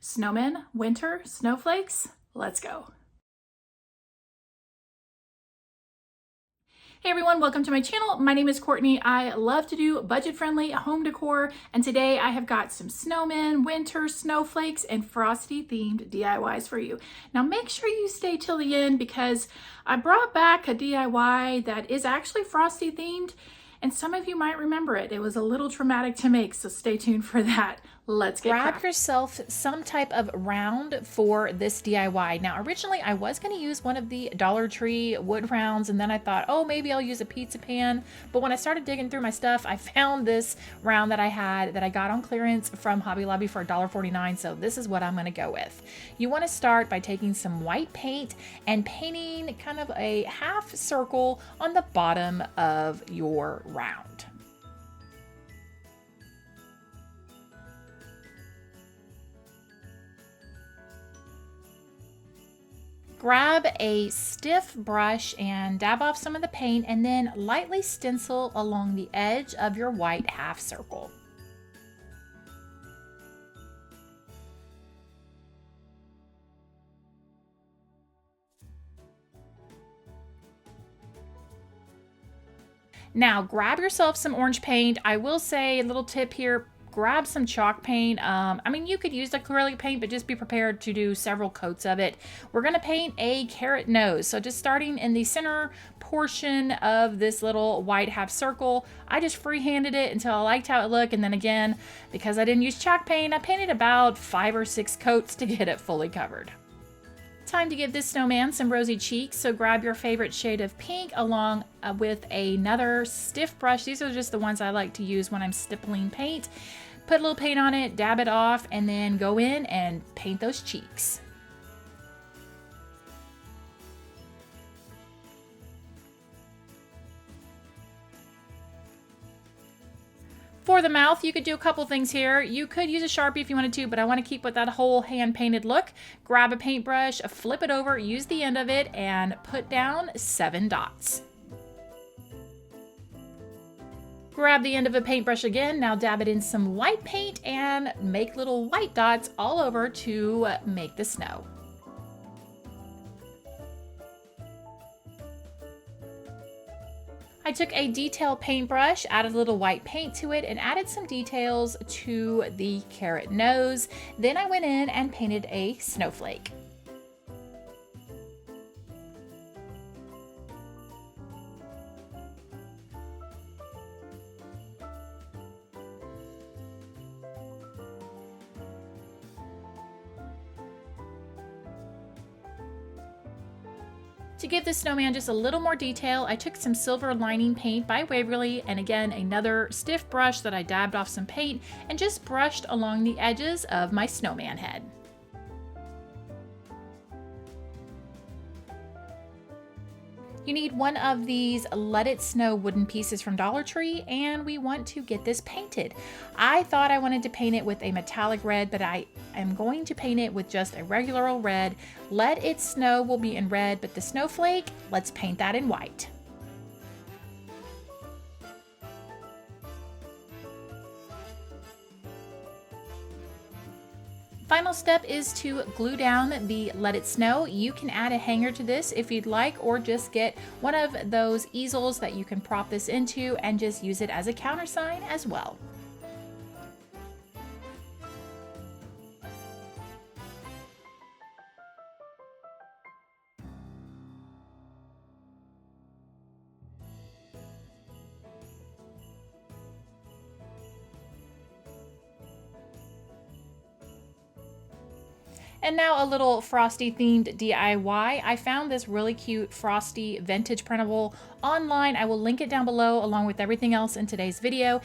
Snowmen, winter, snowflakes, let's go. Hey everyone, welcome to my channel. My name is Courtney. I love to do budget-friendly home decor, and today I have got some snowmen, winter, snowflakes, and frosty themed DIYs for you. Now make sure you stay till the end because I brought back a DIY that is actually frosty themed, and some of you might remember it. It was a little traumatic to make, so stay tuned for that. Let's get Grab yourself some type of round for this DIY. Now, originally I was going to use one of the Dollar Tree wood rounds, and then I thought, oh, maybe I'll use a pizza pan. But when I started digging through my stuff, I found this round that I got on clearance from Hobby Lobby for $1.49. So this is what I'm going to go with. You want to start by taking some white paint and painting kind of a half circle on the bottom of your round. Grab a stiff brush and dab off some of the paint, and then lightly stencil along the edge of your white half circle. Now grab yourself some orange paint. I will say a little tip here, grab some chalk paint. I mean, you could use acrylic paint, but just be prepared to do several coats of it. We're going to paint a carrot nose. So just starting in the center portion of this little white half circle, I just freehanded it until I liked how it looked. And then again, because I didn't use chalk paint, I painted about 5 or 6 coats to get it fully covered. Time to give this snowman some rosy cheeks, so grab your favorite shade of pink along with another stiff brush. These are just the ones I like to use when I'm stippling paint. Put a little paint on it, dab it off, and then go in and paint those cheeks. For the mouth, you could do a couple things here. You could use a Sharpie if you wanted to, but I want to keep with that whole hand-painted look. Grab a paintbrush, flip it over, use the end of it, and put down 7 dots. Grab the end of a paintbrush again, now dab it in some white paint and make little white dots all over to make the snow. I took a detail paintbrush, added a little white paint to it, and added some details to the carrot nose. Then I went in and painted a snowflake. To give the snowman just a little more detail, I took some silver lining paint by Waverly, and again another stiff brush that I dabbed off some paint and just brushed along the edges of my snowman head. You need one of these Let It Snow wooden pieces from Dollar Tree, and we want to get this painted. I thought I wanted to paint it with a metallic red, but I am going to paint it with just a regular old red. Let It Snow will be in red, but the snowflake, let's paint that in white. Final step is to glue down the Let It Snow. You can add a hanger to this if you'd like, or just get one of those easels that you can prop this into and just use it as a countersign as well. And now a little Frosty themed DIY. I found this really cute Frosty vintage printable online. I will link it down below along with everything else in today's video.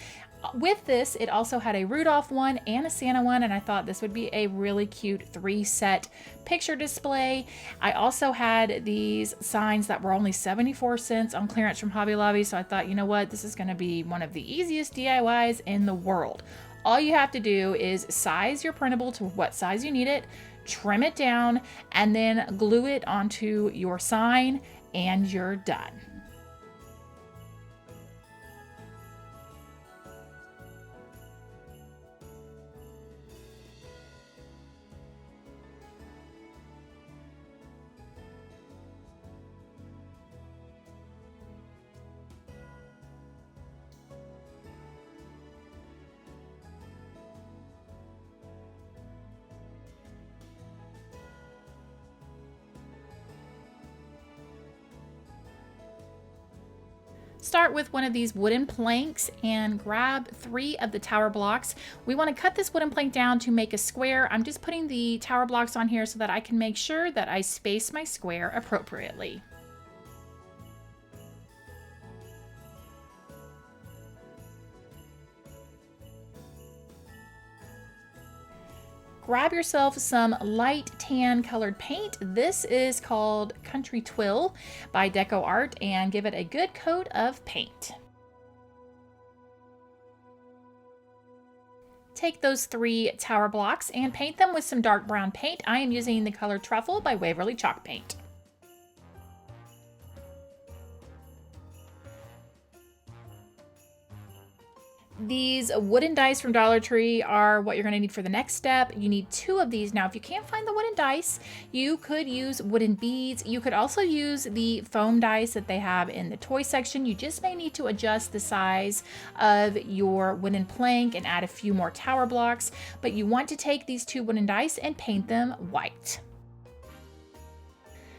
With this, it also had a Rudolph one and a Santa one, and I thought this would be a really cute 3-set picture display. I also had these signs that were only 74 cents on clearance from Hobby Lobby, so I thought, you know what, this is going to be one of the easiest DIYs in the world. All you have to do is size your printable to what size you need it, trim it down, and then glue it onto your sign, and you're done. Start with one of these wooden planks and grab 3 of the tower blocks. We want to cut this wooden plank down to make a square. I'm just putting the tower blocks on here so that I can make sure that I space my square appropriately. Grab yourself some light tan colored paint. This is called Country Twill by Decor, and give it a good coat of paint. Take those 3 tower blocks and paint them with some dark brown paint. I am using the color Truffle by Waverly Chalk Paint. These wooden dice from Dollar Tree are what you're going to need for the next step. You need 2 of these. Now, if you can't find the wooden dice, you could use wooden beads. You could also use the foam dice that they have in the toy section. You just may need to adjust the size of your wooden plank and add a few more tower blocks. But you want to take these 2 wooden dice and paint them white.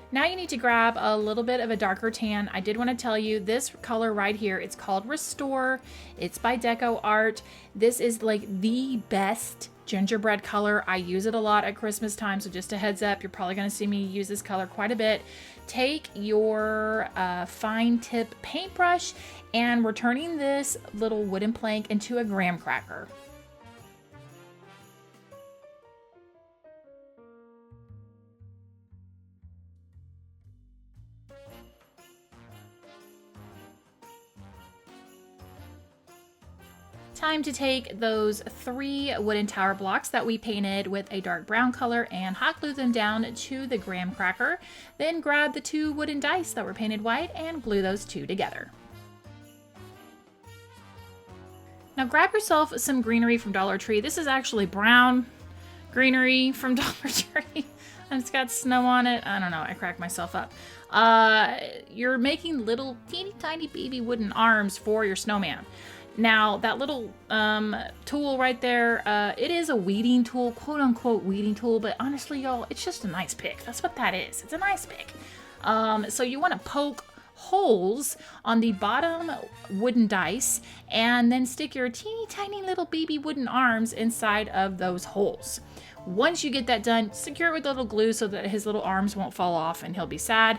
Now you need to grab a little bit of a darker tan. I did want to tell you this color right here, it's called Restore. It's by Decor. This is like the best gingerbread color. I use it a lot at Christmas time, so just a heads up, you're probably going to see me use this color quite a bit. Take your fine tip paintbrush and we're turning this little wooden plank into a graham cracker. Time to take those 3 wooden tower blocks that we painted with a dark brown color and hot glue them down to the graham cracker. Then grab the 2 wooden dice that were painted white and glue those 2 together. Now grab yourself some greenery from Dollar Tree. This is actually brown greenery from Dollar Tree. And it's got snow on it. I don't know, I cracked myself up. You're making little teeny tiny baby wooden arms for your snowman. Now that little tool right there, it is a weeding tool, quote unquote weeding tool, but honestly y'all, it's just a nice pick. That's what that is. It's a nice pick. So you want to poke holes on the bottom wooden dice and then stick your teeny tiny little baby wooden arms inside of those holes. Once you get that done, secure it with a little glue so that his little arms won't fall off and he'll be sad.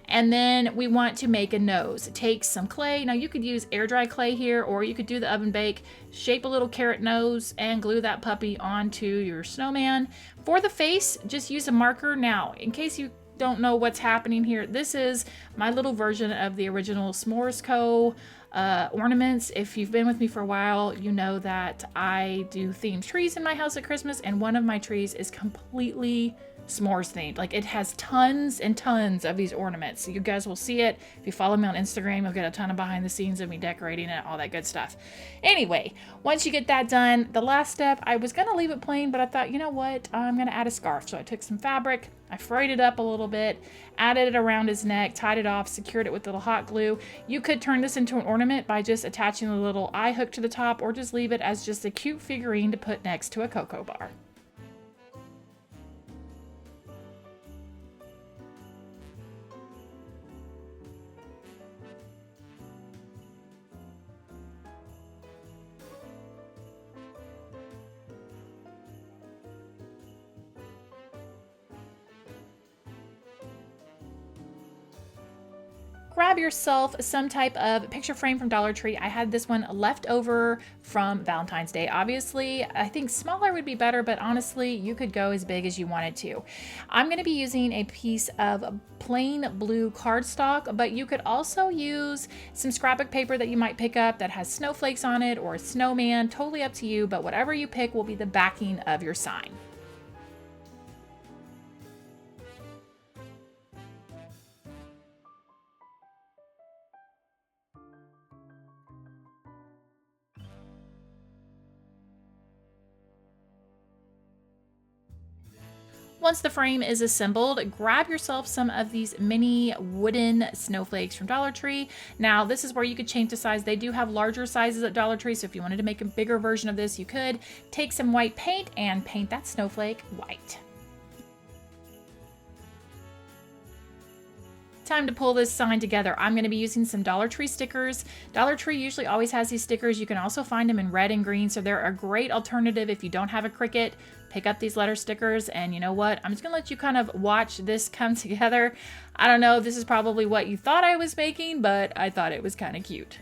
And then we want to make a nose. Take some clay. Now you could use air dry clay here, or you could do the oven bake. Shape a little carrot nose and glue that puppy onto your snowman. For the face, just use a marker. Now, in case you don't know what's happening here, this is my little version of the original S'mores Co. Ornaments. If you've been with me for a while, you know that I do themed trees in my house at Christmas, and one of my trees is completely s'mores themed. Like, it has tons and tons of these ornaments. So you guys will see it. If you follow me on Instagram, you'll get a ton of behind the scenes of me decorating it, all that good stuff. Anyway, once you get that done, the last step, I was going to leave it plain, but I thought, you know what? I'm going to add a scarf. So I took some fabric, I frayed it up a little bit, added it around his neck, tied it off, secured it with a little hot glue. You could turn this into an ornament by just attaching a little eye hook to the top, or just leave it as just a cute figurine to put next to a cocoa bar. Grab yourself some type of picture frame from Dollar Tree. I had this one left over from Valentine's Day. Obviously, I think smaller would be better, but honestly, you could go as big as you wanted to. I'm going to be using a piece of plain blue cardstock, but you could also use some scrapbook paper that you might pick up that has snowflakes on it, or a snowman, totally up to you, but whatever you pick will be the backing of your sign. Once the frame is assembled, grab yourself some of these mini wooden snowflakes from Dollar Tree. Now, this is where you could change the size. They do have larger sizes at Dollar Tree, so if you wanted to make a bigger version of this, you could. Take some white paint and paint that snowflake white. time to pull this sign together. I'm going to be using some Dollar Tree stickers. Dollar Tree usually always has these stickers. You can also find them in red and green, so they're a great alternative if you don't have a Cricut. Pick up these letter stickers, and you know what? I'm just gonna let you kind of watch this come together. I don't know if this is probably what you thought I was making, but I thought it was kind of cute.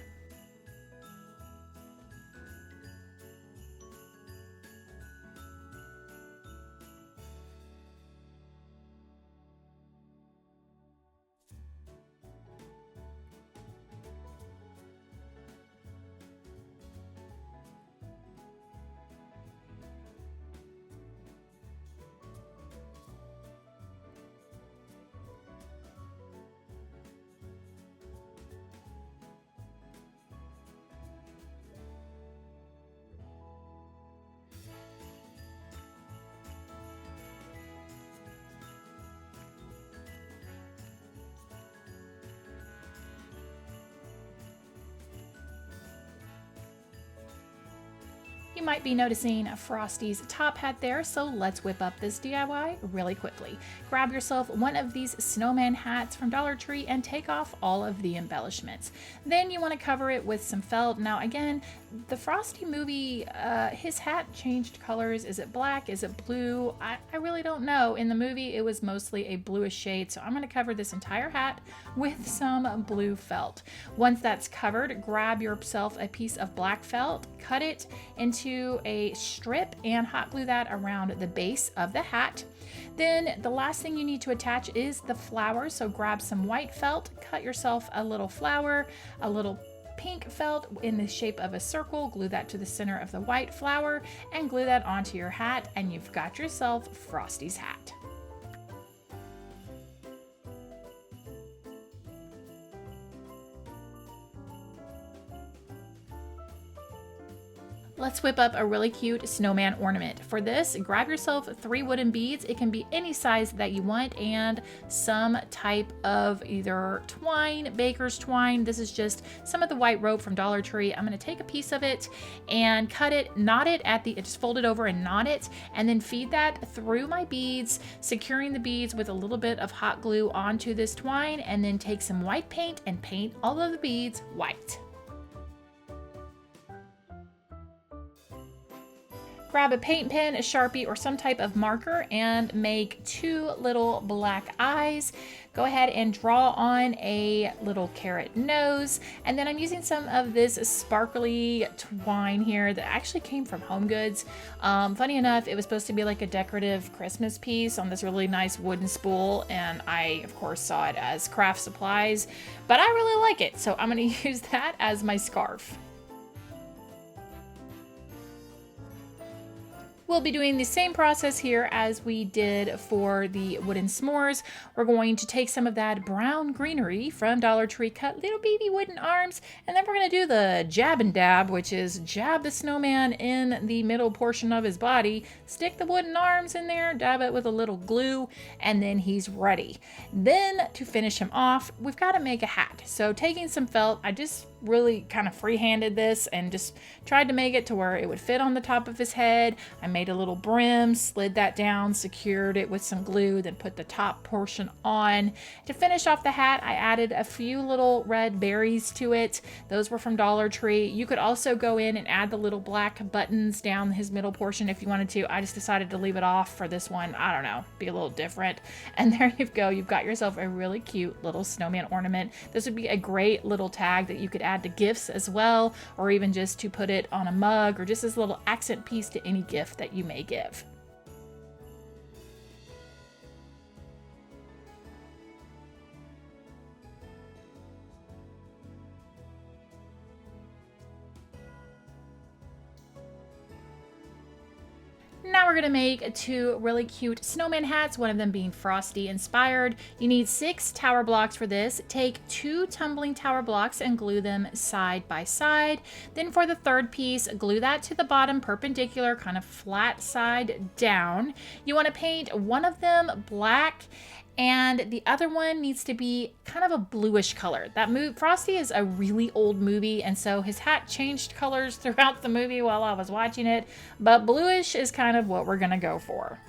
You might be noticing Frosty's top hat there, so let's whip up this DIY really quickly. Grab yourself one of these snowman hats from Dollar Tree and take off all of the embellishments. Then you want to cover it with some felt. Now again, the Frosty movie, his hat changed colors. Is it black? Is it blue? I really don't know. In the movie, it was mostly a bluish shade, so I'm going to cover this entire hat with some blue felt. Once that's covered, grab yourself a piece of black felt, cut it into a strip, and hot glue that around the base of the hat. Then the last thing you need to attach is the flower, so grab some white felt, cut yourself a little flower, a little pink felt in the shape of a circle, glue that to the center of the white flower, and glue that onto your hat, and you've got yourself Frosty's hat. Let's whip up a really cute snowman ornament. For this, grab yourself 3 wooden beads. It can be any size that you want, and some type of either twine, baker's twine. This is just some of the white rope from Dollar Tree. I'm going to take a piece of it and cut it, knot it at the, just fold it over and knot it, and then feed that through my beads, securing the beads with a little bit of hot glue onto this twine, and then take some white paint and paint all of the beads white. Grab a paint pen, a Sharpie, or some type of marker and make 2 little black eyes. Go ahead and draw on a little carrot nose. And then I'm using some of this sparkly twine here that actually came from Home Goods. Funny enough, it was supposed to be like a decorative Christmas piece on this really nice wooden spool, and I, of course, saw it as craft supplies, but I really like it, so I'm gonna use that as my scarf. We'll be doing the same process here as we did for the wooden s'mores. We're going to take some of that brown greenery from Dollar Tree, cut little baby wooden arms, and then we're going to do the jab and dab, which is jab the snowman in the middle portion of his body, stick the wooden arms in there, dab it with a little glue, and then he's ready. Then to finish him off, we've got to make a hat. So taking some felt, I just really kind of free-handed this and just tried to make it to where it would fit on the top of his head. I made a little brim, slid that down, secured it with some glue, then put the top portion on. To finish off the hat, I added a few little red berries to it. Those were from Dollar Tree. You could also go in and add the little black buttons down his middle portion if you wanted to. I just decided to leave it off for this one. I don't know, be a little different. And there you go. You've got yourself a really cute little snowman ornament. This would be a great little tag that you could add to gifts as well, or even just to put it on a mug, or just as a little accent piece to any gift that you may give. Now we're going to make 2 really cute snowman hats, one of them being Frosty inspired. You need 6 tower blocks for this. Take 2 tumbling tower blocks and glue them side by side. Then for the third piece, glue that to the bottom perpendicular, kind of flat side down. You want to paint one of them black, and the other one needs to be kind of a bluish color. Frosty is a really old movie, and so his hat changed colors throughout the movie while I was watching it, but bluish is kind of what we're gonna go for.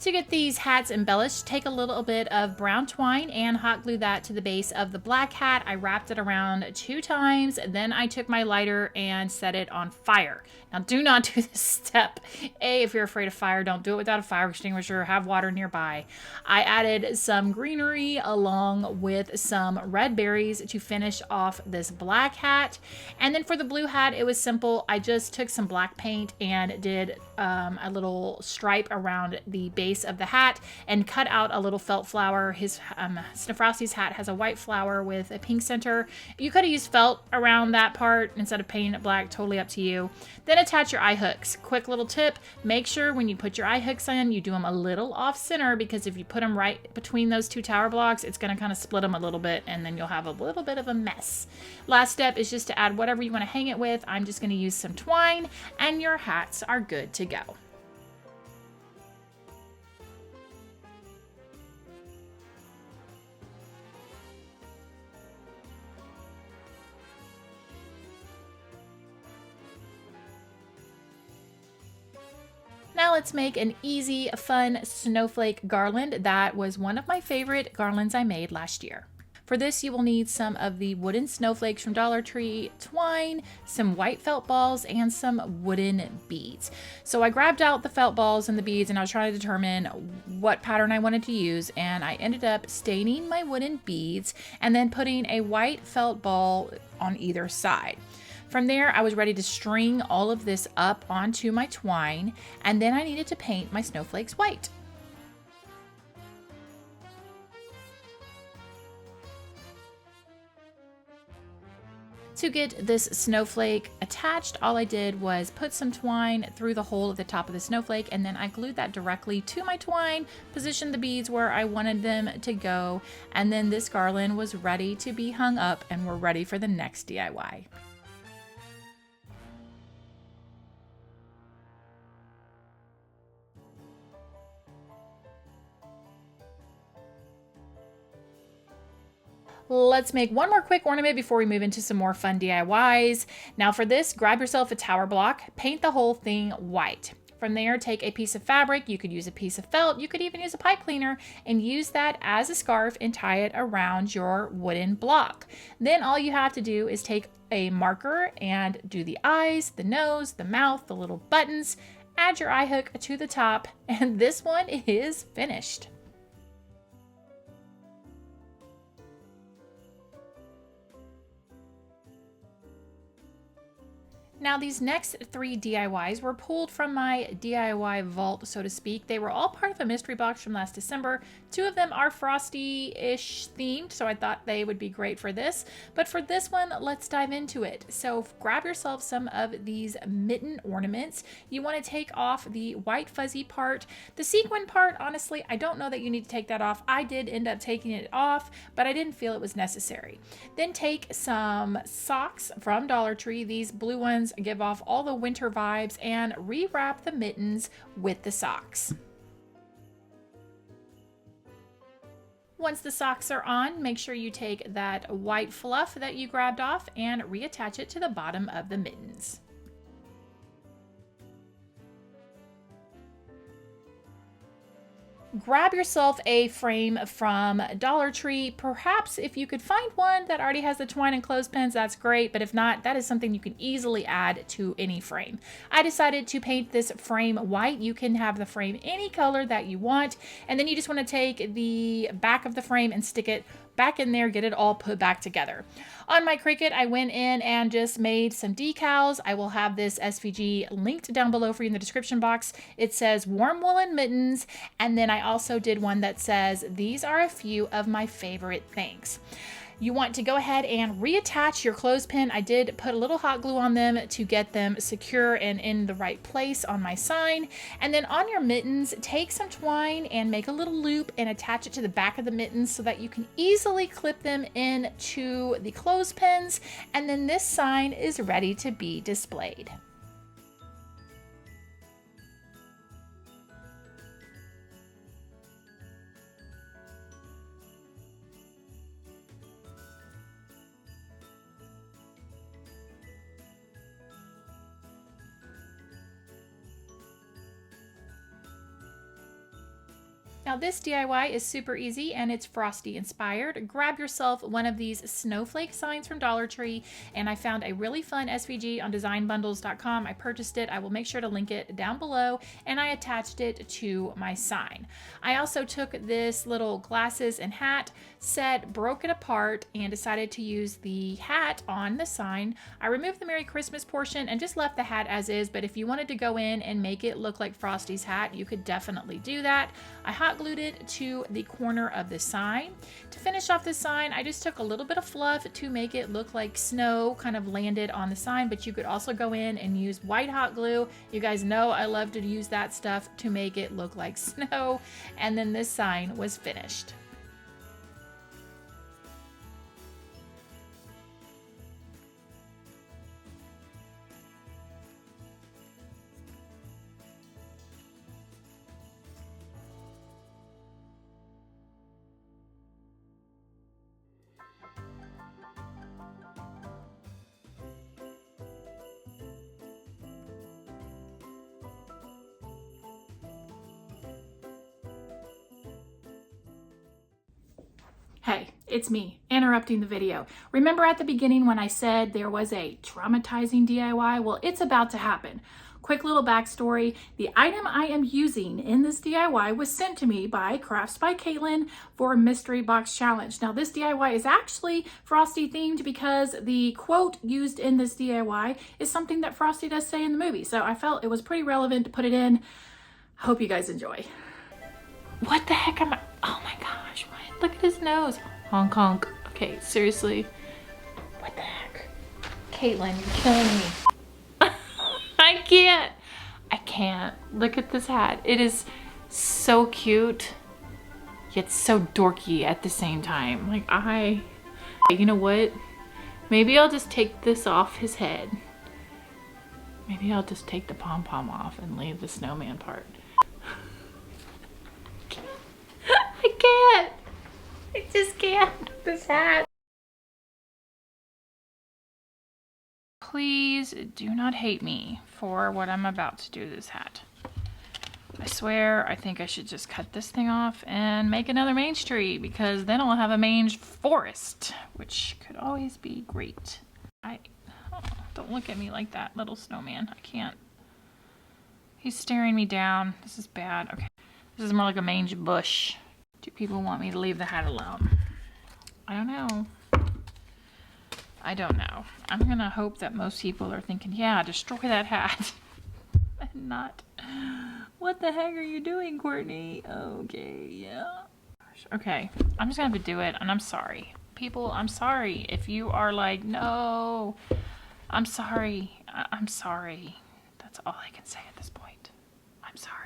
To get these hats embellished, take a little bit of brown twine and hot glue that to the base of the black hat. I wrapped it around 2 times, then I took my lighter and set it on fire. Now do not do this step. If you're afraid of fire, don't do it without a fire extinguisher. Have water nearby. I added some greenery along with some red berries to finish off this black hat. And then for the blue hat, it was simple. I just took some black paint and did a little stripe around the base of the hat and cut out a little felt flower. His Frosty's hat has a white flower with a pink center. You could have used felt around that part instead of painting it black, totally up to you. Then attach your eye hooks. Quick little tip, make sure when you put your eye hooks in, you do them a little off center, because if you put them right between those 2 tower blocks, it's going to kind of split them a little bit and then you'll have a little bit of a mess. Last step is just to add whatever you want to hang it with. I'm just going to use some twine and your hats are good to go. Now let's make an easy, fun snowflake garland. That was one of my favorite garlands I made last year. For this, you will need some of the wooden snowflakes from Dollar Tree, twine, some white felt balls, and some wooden beads. So I grabbed out the felt balls and the beads, and I was trying to determine what pattern I wanted to use, and I ended up staining my wooden beads and then putting a white felt ball on either side. From there, I was ready to string all of this up onto my twine, and then I needed to paint my snowflakes white. To get this snowflake attached, all I did was put some twine through the hole at the top of the snowflake, and then I glued that directly to my twine, positioned the beads where I wanted them to go, and then this garland was ready to be hung up, and we're ready for the next DIY. Let's make one more quick ornament before we move into some more fun DIYs. Now for this, grab yourself a tower block, paint the whole thing white. From there, take a piece of fabric. You could use a piece of felt. You could even use a pipe cleaner and use that as a scarf and tie it around your wooden block. Then all you have to do is take a marker and do the eyes, the nose, the mouth, the little buttons, add your eye hook to the top, and this one is finished. Now these next 3 DIYs were pulled from my DIY vault, so to speak. They were all part of a mystery box from last December. 2 of them are Frosty-ish themed, so I thought they would be great for this. But for this one, let's dive into it. So grab yourself some of these mitten ornaments. You want to take off the white fuzzy part. The sequin part, honestly, I don't know that you need to take that off. I did end up taking it off, but I didn't feel it was necessary. Then take some socks from Dollar Tree. These blue ones give off all the winter vibes, and rewrap the mittens with the socks. Once the socks are on, make sure you take that white fluff that you grabbed off and reattach it to the bottom of the mittens. Grab yourself a frame from Dollar Tree. Perhaps if you could find one that already has the twine and clothespins, that's great, but if not, that is something you can easily add to any frame. I decided to paint this frame white. You can have the frame any color that you want, and then you just want to take the back of the frame and stick it back in there, get it all put back together. On my Cricut, I went in and just made some decals. I will have this SVG linked down below for you in the description box. It says warm woolen mittens, and then I also did one that says these are a few of my favorite things. You want to go ahead and reattach your clothespin. I did put a little hot glue on them to get them secure and in the right place on my sign. And then on your mittens, take some twine and make a little loop and attach it to the back of the mittens so that you can easily clip them into the clothespins. And then this sign is ready to be displayed. Now this DIY is super easy and it's Frosty inspired. Grab yourself one of these snowflake signs from Dollar Tree, and I found a really fun SVG on designbundles.com. I purchased it. I will make sure to link it down below, and I attached it to my sign. I also took this little glasses and hat set, broke it apart, and decided to use the hat on the sign. I removed the Merry Christmas portion and just left the hat as is, but if you wanted to go in and make it look like Frosty's hat, you could definitely do that. I hot glued it to the corner of the sign. To finish off the sign, I just took a little bit of fluff to make it look like snow kind of landed on the sign, but you could also go in and use white hot glue. You guys know I love to use that stuff to make it look like snow. And then this sign was finished. Hey, it's me, interrupting the video. Remember at the beginning when I said there was a traumatizing DIY? Well, it's about to happen. Quick little backstory. The item I am using in this DIY was sent to me by Crafts by Caitlin for a mystery box challenge. Now this DIY is actually Frosty themed because the quote used in this DIY is something that Frosty does say in the movie. So I felt it was pretty relevant to put it in. Hope you guys enjoy. What the heck am I? Oh my gosh, what? Look at his nose. Honk honk. Okay, seriously. What the heck? Caitlin, you're killing me. I can't. Look at this hat. It is so cute, yet so dorky at the same time. Like you know what? Maybe I'll just take this off his head. Maybe I'll just take the pom-pom off and leave the snowman part. I can't. I just can't. This hat. Please do not hate me for what I'm about to do to this hat. I swear, I think I should just cut this thing off and make another mange tree, because then I'll have a mange forest, which could always be great. Don't look at me like that, little snowman. I can't. He's staring me down. This is bad. Okay. This is more like a mange bush. Do people want me to leave the hat alone? I don't know. I don't know. I'm gonna hope that most people are thinking, yeah, destroy that hat. And not, what the heck are you doing, Courtney? Okay, yeah. Okay, I'm just gonna have to do it, and I'm sorry. People, I'm sorry. If you are like, no, I'm sorry. I'm sorry. That's all I can say at this point. I'm sorry.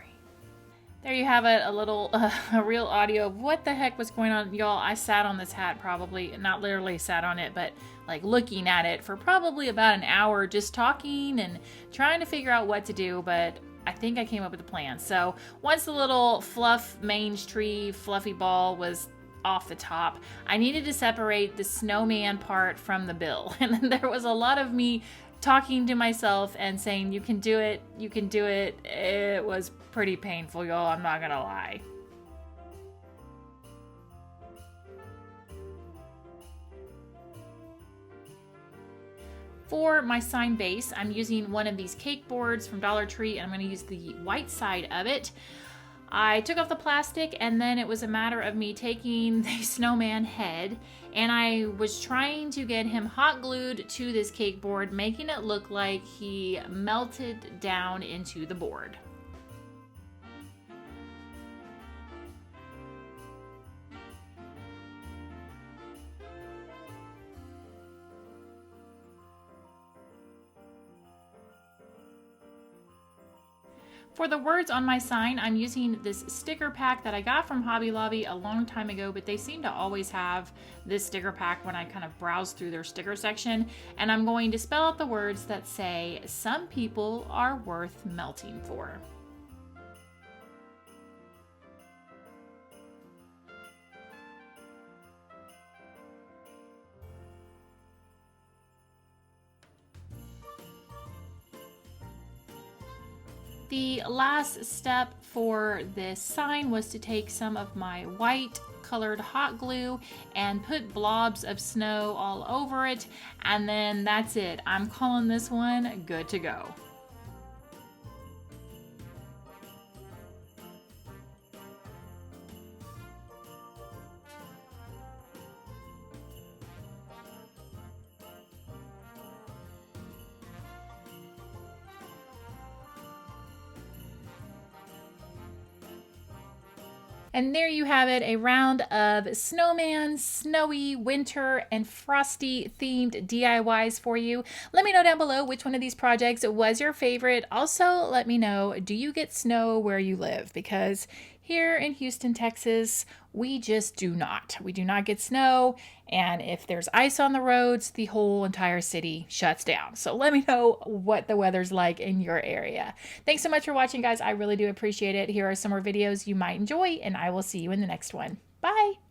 There you have it, a real audio of what the heck was going on. Y'all, I sat on this hat probably, not literally sat on it, but like looking at it for probably about an hour, just talking and trying to figure out what to do, but I think I came up with a plan. So once the little fluff mange tree fluffy ball was off the top, I needed to separate the snowman part from the bill. And then there was a lot of me talking to myself and saying, you can do it, you can do it. It was pretty painful, y'all, I'm not gonna lie. For my sign base, I'm using one of these cake boards from Dollar Tree, and I'm gonna use the white side of it. I took off the plastic, and then it was a matter of me taking the snowman head, and I was trying to get him hot glued to this cake board, making it look like he melted down into the board. For the words on my sign, I'm using this sticker pack that I got from Hobby Lobby a long time ago, but they seem to always have this sticker pack when I kind of browse through their sticker section. And I'm going to spell out the words that say, "Some people are worth melting for." The last step for this sign was to take some of my white colored hot glue and put blobs of snow all over it, and then that's it. I'm calling this one good to go. And there you have it, a round of snowman, snowy, winter, and frosty themed DIYs for you. Let me know down below which one of these projects was your favorite. Also, let me know, do you get snow where you live? Because here in Houston, Texas, we just do not. We do not get snow, and if there's ice on the roads, the whole entire city shuts down. So let me know what the weather's like in your area. Thanks so much for watching, guys. I really do appreciate it. Here are some more videos you might enjoy, and I will see you in the next one. Bye!